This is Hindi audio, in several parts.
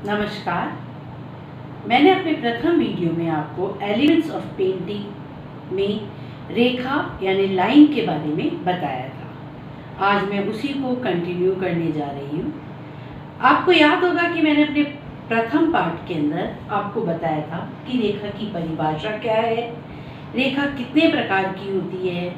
नमस्कार। मैंने अपने प्रथम वीडियो में आपको एलिमेंट्स ऑफ पेंटिंग में रेखा यानी लाइन के बारे में बताया था। आज मैं उसी को कंटिन्यू करने जा रही हूँ। आपको याद होगा कि मैंने अपने प्रथम पार्ट के अंदर आपको बताया था कि रेखा की परिभाषा क्या है, रेखा कितने प्रकार की होती है।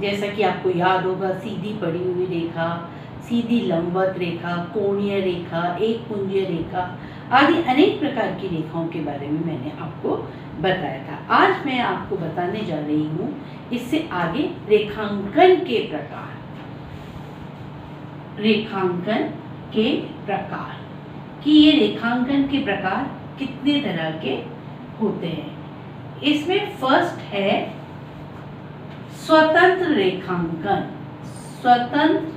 जैसा कि आपको याद होगा, सीधी पड़ी हुई रेखा, सीधी लंबवत रेखा, कोणीय रेखा, एक पुंजीय रेखा आदि अनेक प्रकार की रेखाओं के बारे में मैंने आपको बताया था। आज मैं आपको बताने जा रही हूँ इससे आगे रेखांकन के प्रकार। रेखांकन के प्रकार कि ये रेखांकन के प्रकार कितने तरह के होते हैं। इसमें फर्स्ट है स्वतंत्र रेखांकन। स्वतंत्र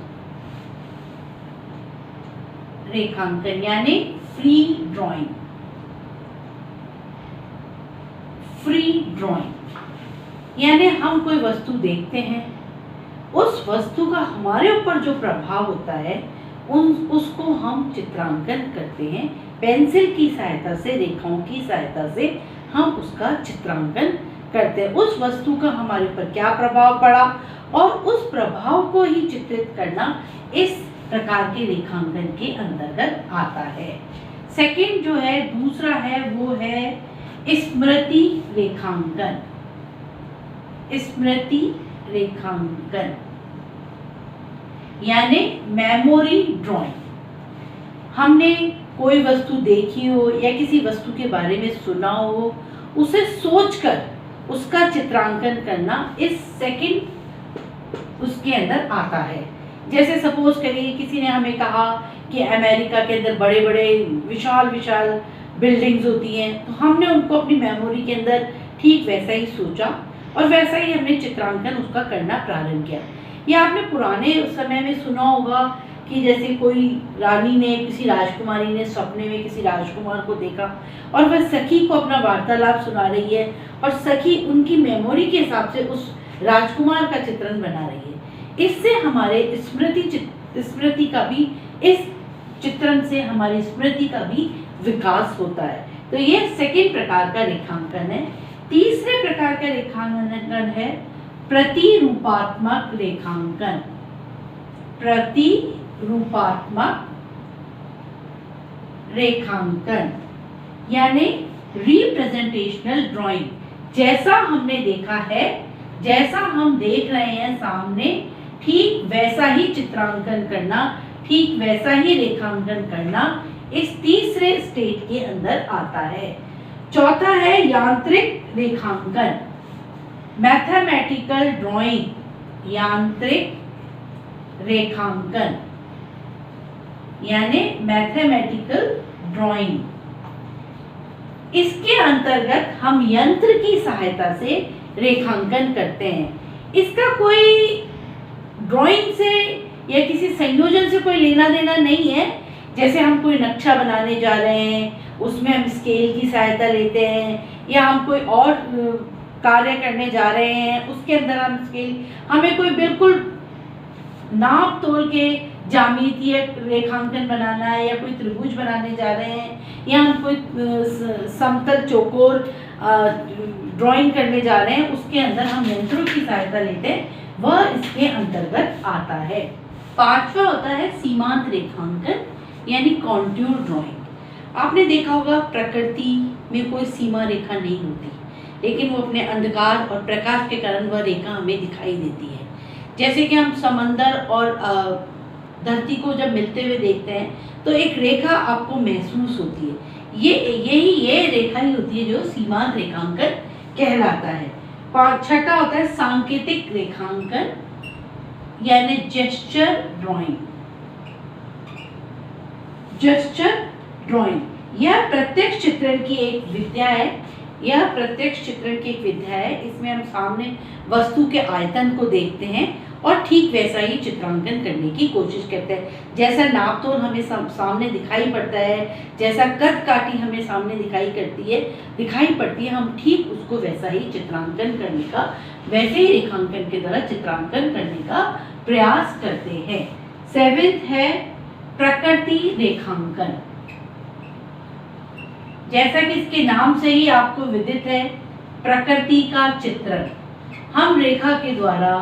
रेखांकन यानी फ्री ड्राइंग। फ्री ड्राइंग यानी हम कोई वस्तु देखते हैं, उस वस्तु का हमारे ऊपर जो प्रभाव होता है उसको हम चित्रांकन करते हैं। पेंसिल की सहायता से, रेखाओं की सहायता से हम उसका चित्रांकन करते हैं। उस वस्तु का हमारे ऊपर क्या प्रभाव पड़ा और उस प्रभाव को ही चित्रित करना इस प्रकार के रेखांकन के अंतर्गत आता है। सेकंड जो है, दूसरा है, वो है स्मृति रेखांकन। स्मृति रेखांकन यानी मेमोरी ड्राइंग। हमने कोई वस्तु देखी हो या किसी वस्तु के बारे में सुना हो, उसे सोचकर उसका चित्रांकन करना इस सेकंड उसके अंदर आता है। जैसे सपोज करिए किसी ने हमें कहा कि अमेरिका के अंदर बड़े बड़े विशाल विशाल बिल्डिंग्स होती हैं, तो हमने उनको अपनी मेमोरी के अंदर ठीक वैसा ही सोचा और वैसा ही हमने चित्रांकन उसका करना प्रारंभ किया। या आपने पुराने समय में सुना होगा कि जैसे कोई रानी ने, किसी राजकुमारी ने सपने में किसी राजकुमार को देखा और वह सखी को अपना वार्तालाप सुना रही है और सखी उनकी मेमोरी के हिसाब से उस राजकुमार का चित्रण बना रही है। इससे हमारे स्मृति का भी, इस चित्रण से हमारी स्मृति का भी विकास होता है। तो ये सेकंड प्रकार का रेखांकन है। तीसरे प्रकार का रेखांकन है प्रतिरूपात्मक रेखांकन। प्रतिरूपात्मक रेखांकन यानी रिप्रेजेंटेशनल ड्राइंग। जैसा हमने देखा है, जैसा हम देख रहे हैं सामने, ठीक वैसा ही चित्रांकन करना, ठीक वैसा ही रेखांकन करना इस तीसरे स्टेज के अंदर आता है। चौथा है यांत्रिक रेखांकन, मैथमेटिकल ड्राइंग। यांत्रिक रेखांकन यानी मैथमेटिकल ड्राइंग। इसके अंतर्गत हम यंत्र की सहायता से रेखांकन करते हैं। इसका कोई ड्राइंग से या किसी संयोजन से कोई लेना देना नहीं है। जैसे हम कोई नक्शा बनाने जा रहे हैं, उसमें हम स्केल की सहायता लेते हैं, या हम कोई और कार्य करने जा रहे हैं, उसके अंदर हम स्केल, हमें कोई बिल्कुल नाप तोल के ज्यामितीय रेखांकन बनाना है या कोई त्रिभुज बनाने जा रहे हैं या हम कोई समतल चौकोर ड्राइंग करने जा रहे हैं, उसके अंदर हम यंत्रों की सहायता लेते हैं, वह इसके अंतर्गत आता है। पांचवा होता है सीमांत रेखांकन यानी कॉन्टूर ड्राइंग। आपने देखा होगा प्रकृति में कोई सीमा रेखा नहीं होती, लेकिन वो अपने अंधकार और प्रकाश के कारण वह रेखा हमें दिखाई देती है। जैसे कि हम समंदर और धरती को जब मिलते हुए देखते हैं तो एक रेखा आपको महसूस होती है। ये रेखा ही होती है जो सीमांत रेखांकन कहलाता है। छठा होता है सांकेतिक रेखांकन यानी जेस्चर ड्राइंग। जेस्चर ड्राइंग यह प्रत्यक्ष चित्रण की एक विद्या है। यह प्रत्यक्ष चित्रण की एक विद्या है। इसमें हम सामने वस्तु के आयतन को देखते हैं और ठीक वैसा ही चित्रांकन करने की कोशिश करते हैं। जैसा नाप तोल हमें सामने दिखाई पड़ता है, जैसा कद काठी हमें सामने दिखाई पड़ती है, हम ठीक उसको वैसा ही चित्रांकन करने का, वैसे ही रेखांकन के द्वारा चित्रांकन करने का प्रयास करते हैं। सेवेंथ है प्रकृति रेखांकन। जैसा कि इसके नाम से ही आपको विदित है, प्रकृति का चित्रण। हम रेखा के द्वारा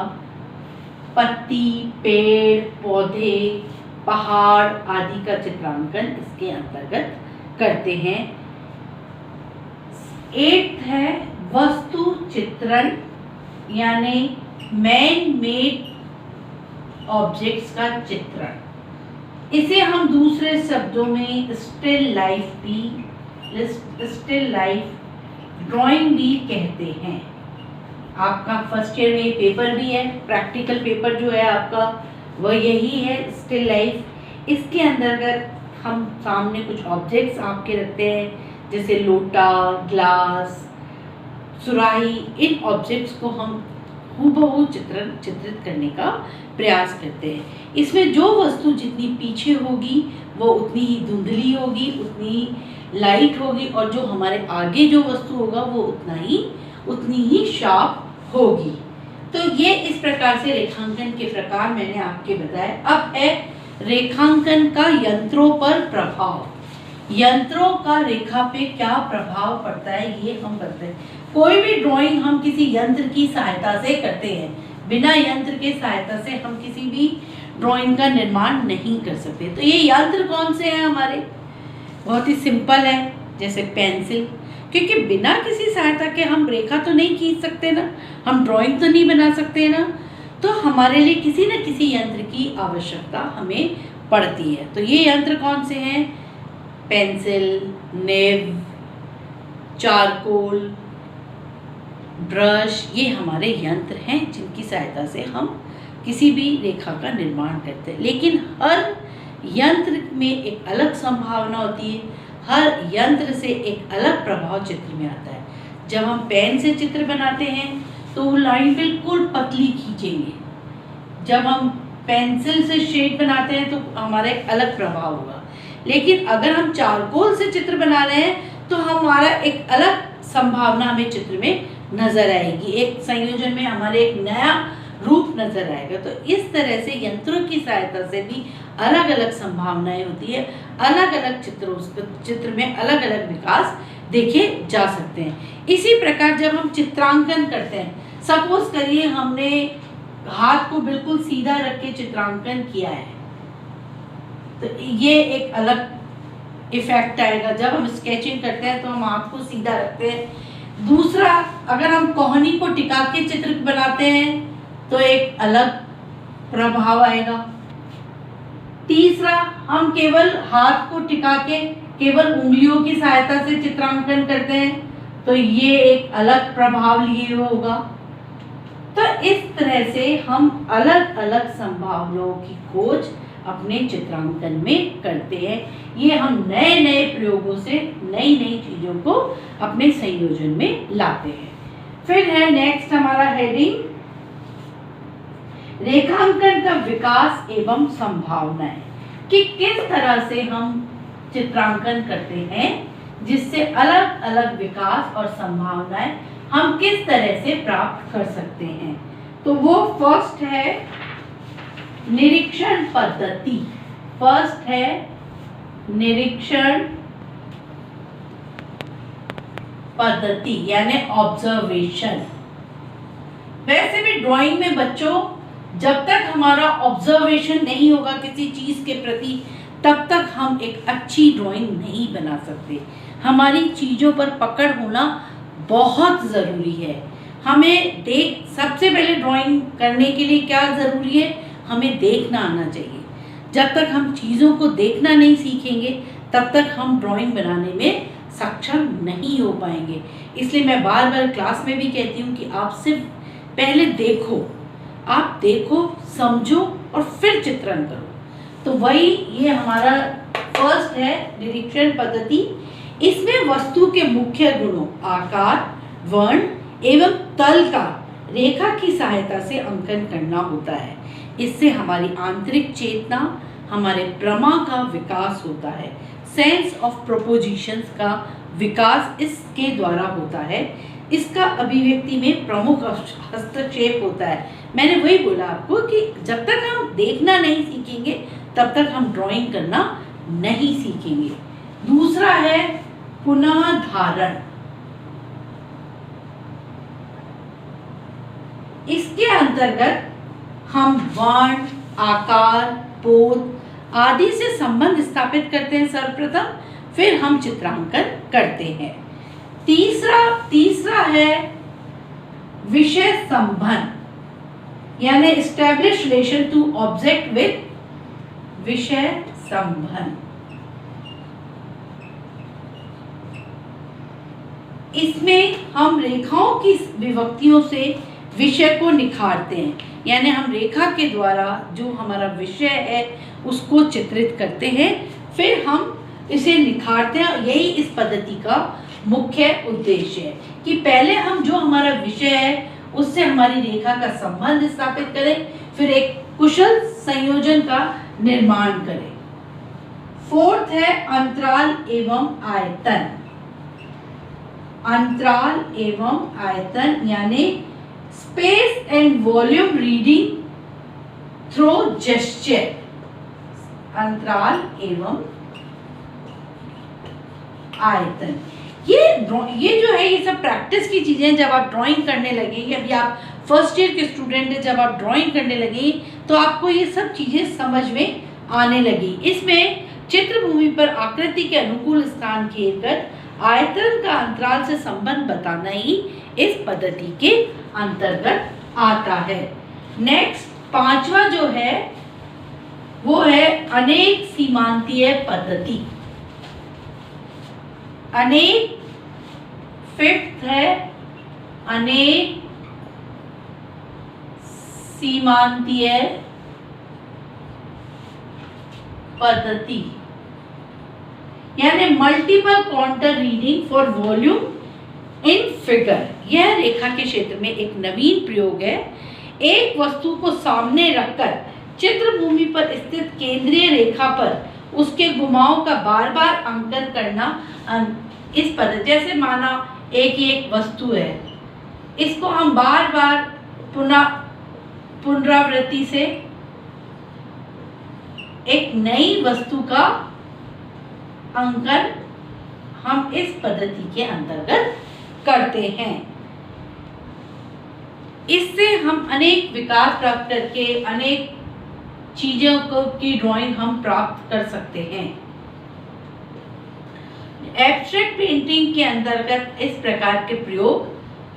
पत्ती, पेड़, पौधे, पहाड़ आदि का चित्रांकन इसके अंतर्गत करते हैं। 8th है वस्तु चित्रण, यानी मैन मेड ऑब्जेक्ट्स का चित्रण। इसे हम दूसरे शब्दों में स्टिल लाइफ ड्राइंग भी कहते हैं। आपका फर्स्ट ईयर में पेपर भी है, प्रैक्टिकल पेपर जो है आपका वह यही है, स्टिल लाइफ। इसके अंतर्गत हम सामने कुछ ऑब्जेक्ट्स आपके रखते हैं, जैसे लोटा, ग्लास, सुराही। इन ऑब्जेक्ट्स को हम हूबहू चित्रित करने का प्रयास करते हैं। इसमें जो वस्तु जितनी पीछे होगी वो उतनी ही धुंधली होगी, उतनी ही लाइट होगी, और जो हमारे आगे जो वस्तु होगा वो उतनी ही शार्प होगी। तो ये इस प्रकार से रेखांकन के प्रकार मैंने आपके बताए। अब है रेखांकन का यंत्रों पर प्रभाव। यंत्रों का रेखा पे क्या प्रभाव पड़ता है ये हम बताते हैं। कोई भी ड्राइंग हम किसी यंत्र की सहायता से करते हैं, बिना यंत्र के सहायता से हम किसी भी ड्राइंग का निर्माण नहीं कर सकते। तो ये यंत्र कौन से हैं हमारे? बहुत ही सिंपल है, जैसे पेंसिल, क्योंकि बिना किसी सहायता के हम रेखा तो नहीं खींच सकते ना, हम ड्राइंग तो नहीं बना सकते ना, तो हमारे लिए किसी न किसी यंत्र की आवश्यकता हमें पड़ती है। तो ये यंत्र कौन से हैं? पेंसिल, निब, चारकोल, ब्रश, ये हमारे यंत्र हैं जिनकी सहायता से हम किसी भी रेखा का निर्माण करते हैं। लेकिन हर यंत्र में एक अलग संभावना होती है, हर यंत्र से एक अलग प्रभाव चित्र में आता है। जब हम पेन से चित्र बनाते हैं तो वो लाइन बिल्कुल पतली खींचेंगे, जब हम पेंसिल से शेड बनाते हैं तो हमारा एक अलग प्रभाव होगा। लेकिन अगर हम चारकोल से चित्र बना रहे हैं तो हमारा एक अलग संभावना हमें चित्र में नजर आएगी, एक संयोजन में हमारे एक नया रूप नजर आएगा। तो इस तरह से यंत्रों की सहायता से भी अलग अलग संभावनाएं होती है, अलग अलग चित्र में अलग अलग विकास देखे जा सकते हैं। इसी प्रकार जब हम चित्रांकन करते हैं, सपोज करिए हमने हाथ को बिल्कुल सीधा रख के चित्रांकन किया है, तो ये एक अलग इफेक्ट आएगा। जब हम स्केचिंग करते हैं तो हम हाथ को सीधा रखते हैं। दूसरा, अगर हम कोहनी को टिका के चित्र बनाते हैं तो एक अलग प्रभाव आएगा। तीसरा, हम केवल हाथ को टिका के केवल उंगलियों की सहायता से चित्रांकन करते हैं तो ये एक अलग प्रभाव लिए होगा। तो इस तरह से हम अलग अलग संभावनाओं की खोज अपने चित्रांकन में करते हैं। ये हम नए नए प्रयोगों से नई नई चीजों को अपने संयोजन में लाते हैं। फिर है नेक्स्ट हमारा हेडिंग, रेखांकन का विकास एवं संभावनाएं, कि किस तरह से हम चित्रांकन करते हैं जिससे अलग अलग विकास और संभावनाएं हम किस तरह से प्राप्त कर सकते हैं। तो वो फर्स्ट है निरीक्षण पद्धति। फर्स्ट है निरीक्षण पद्धति यानी ऑब्जर्वेशन। वैसे भी ड्राइंग में बच्चों, जब तक हमारा ऑब्जर्वेशन नहीं होगा किसी चीज के प्रति, तब तक हम एक अच्छी ड्राइंग नहीं बना सकते। हमारी चीजों पर पकड़ होना बहुत जरूरी है। हमें सबसे पहले ड्राइंग करने के लिए क्या जरूरी है? हमें देखना आना चाहिए। जब तक हम चीज़ों को देखना नहीं सीखेंगे तब तक हम ड्राइंग बनाने में सक्षम नहीं हो पाएंगे। इसलिए मैं बार बार क्लास में भी कहती हूँ कि आप सिर्फ पहले देखो, समझो और फिर चित्रण करो। तो वही ये हमारा फर्स्ट है निरीक्षण पद्धति। इसमें वस्तु के मुख्य गुणों, आकार, वर्ण एवं तल का रेखा की सहायता से अंकन करना होता है। इससे हमारी आंतरिक चेतना, हमारे प्रमा का विकास होता है। सेंस ऑफ प्रोपोजिशंस का विकास इसके द्वारा होता है। इसका अभिव्यक्ति में प्रमुख हस्तक्षेप होता है। मैंने वही बोला आपको कि जब तक हम देखना नहीं सीखेंगे तब तक हम ड्राइंग करना नहीं सीखेंगे। दूसरा है पुनः धारण। इसके अंतर्गत हम वर्ण, आकार, पोत आदि से संबंध स्थापित करते हैं सर्वप्रथम, फिर हम चित्रांकन करते हैं। तीसरा है विषय संबंध, यानी establish relation to object with विषय संबंध। इसमें हम रेखाओं की विभक्तियों से विषय को निखारते हैं, यानी हम रेखा के द्वारा जो हमारा विषय है उसको चित्रित करते हैं, फिर हम इसे निखारते हैं। यही इस पद्धति का मुख्य उद्देश्य है कि पहले हम जो हमारा विषय है उससे हमारी रेखा का संबंध स्थापित करें, फिर एक कुशल संयोजन का निर्माण करें। फोर्थ है अंतराल एवं आयतन। अंतराल एवं आयतन यानी space and volume reading through gesture. अंतराल एवं आयतन, ये जो है ये सब प्रैक्टिस की चीजें। जब आप ड्राइंग करने लगेंगे, अभी आप फर्स्ट ईयर के स्टूडेंट हैं, जब आप ड्राइंग करने लगे तो आपको ये सब चीजें समझ में आने लगी। इसमें चित्रभूमि पर आकृति के अनुकूल स्थान घेर कर आयतन का अंतराल से संबंध बताना ही इस पद्धति के अंतर्गत आता है। नेक्स्ट पांचवा जो है वो है अनेक सीमांतीय पद्धति। अनेक, फिफ्थ है अनेक सीमांतीय पद्धति, यानी multiple counter reading for volume in figure. यह रेखा के क्षेत्र में एक नवीन प्रयोग है। एक वस्तु को सामने रखकर चित्रभूमि पर स्थित केंद्रीय रेखा पर उसके घुमाव का बार बार अंकन करना। इस पद्धति, जैसे माना एक वस्तु है, इसको हम बार बार पुनरावृत्ति से एक नई वस्तु का अंकन हम इस पद्धति के अंतर्गत करते हैं। इससे हम अनेक विकास प्राप्त करके अनेक चीजों को की ड्राइंग हम प्राप्त कर सकते हैं। एब्स्ट्रैक्ट पेंटिंग के अंतर्गत इस प्रकार के प्रयोग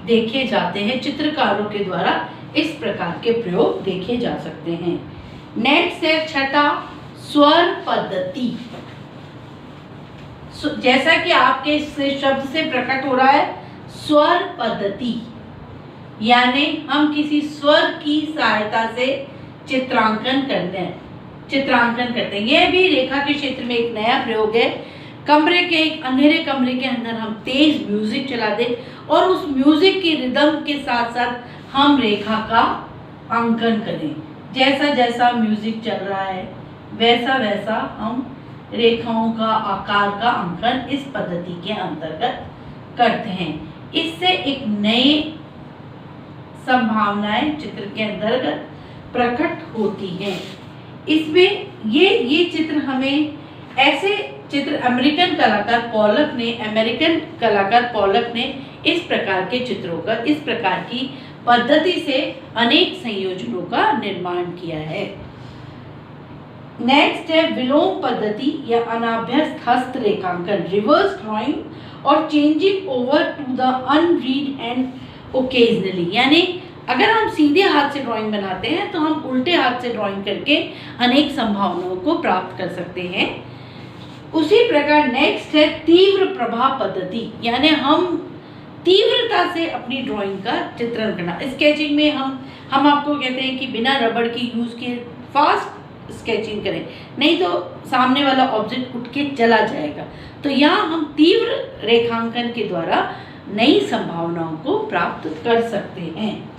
देखे जाते हैं। चित्रकारों के द्वारा इस प्रकार के प्रयोग देखे जा सकते हैं। नेक्स्ट है छठा स्वर पद्धति। जैसा कि आपके शब्द से प्रकट हो रहा है, स्वर पद्धति यानी हम किसी स्वर की सहायता से चित्रांकन करते हैं। यह भी रेखा के क्षेत्र में एक नया प्रयोग है। एक अंधेरे कमरे के अंदर हम तेज म्यूजिक चला दें और उस म्यूजिक की रिदम के साथ साथ हम रेखा का अंकन करें। जैसा जैसा म्यूजिक चल रहा है वैसा वैसा हम रेखाओं का आकार का अंकन इस पद्धति के अंतर्गत करते हैं। इससे एक नई संभावनाएं चित्र के अंतर्गत प्रकट होती हैं। इसमें ये चित्र हमें ऐसे चित्र अमेरिकन कलाकार पॉलक ने इस प्रकार के चित्रों का, इस प्रकार की पद्धति से अनेक संयोजनों का निर्माण किया है। नेक्स्ट है विलोम पद्धति या अनाभ्यस्त हस्त रेखांकन, रिवर्स ड्राइंग और changing over to the unread hand occasionally. यानी अगर हम सीधे हाथ से ड्राइंग बनाते हैं तो हम उल्टे हाथ से ड्राइंग करके अनेक संभावनाओं को प्राप्त कर सकते हैं। उसी प्रकार नेक्स्ट है तीव्र प्रभाव पद्धति, यानी हम तीव्रता से अपनी ड्राइंग का चित्रण करना। स्केचिंग में हम आपको कहते हैं कि बिना रबड़ की यूज किए फास्ट स्केचिंग करें, नहीं तो सामने वाला ऑब्जेक्ट उठ के चला जाएगा। तो यहाँ हम तीव्र रेखांकन के द्वारा नई संभावनाओं को प्राप्त कर सकते हैं।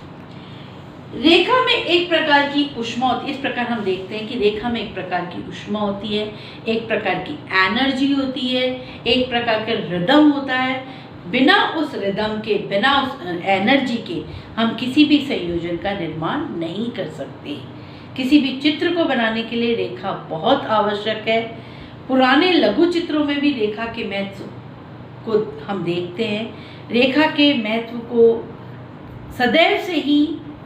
रेखा में एक प्रकार की ऊष्मा होती है। इस प्रकार हम देखते हैं कि रेखा में एक प्रकार की ऊष्मा होती है, एक प्रकार की एनर्जी होती है, एक प्रकार का रिदम होता है। बिना उस रिदम के, बिना उस एनर्जी के हम किसी भी संयोजन का निर्माण नहीं कर सकते। किसी भी चित्र को बनाने के लिए रेखा बहुत आवश्यक है। पुराने लघु चित्रों में भी रेखा के महत्व को हम देखते हैं, रेखा के महत्व को सदैव से ही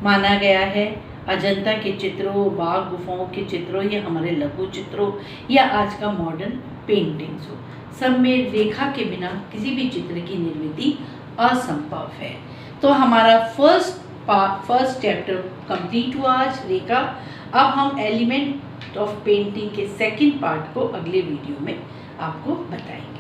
माना गया है। अजंता के चित्रों, बाघ गुफाओं के चित्रों या हमारे लघु चित्रों या आज का मॉडर्न पेंटिंग्स हो, सब में रेखा के बिना किसी भी चित्र की निर्मिति असंभव है। तो हमारा फर्स्ट चैप्टर कंप्लीट हुआ आज, रेखा। अब हम एलिमेंट ऑफ पेंटिंग के सेकंड पार्ट को अगले वीडियो में आपको बताएंगे।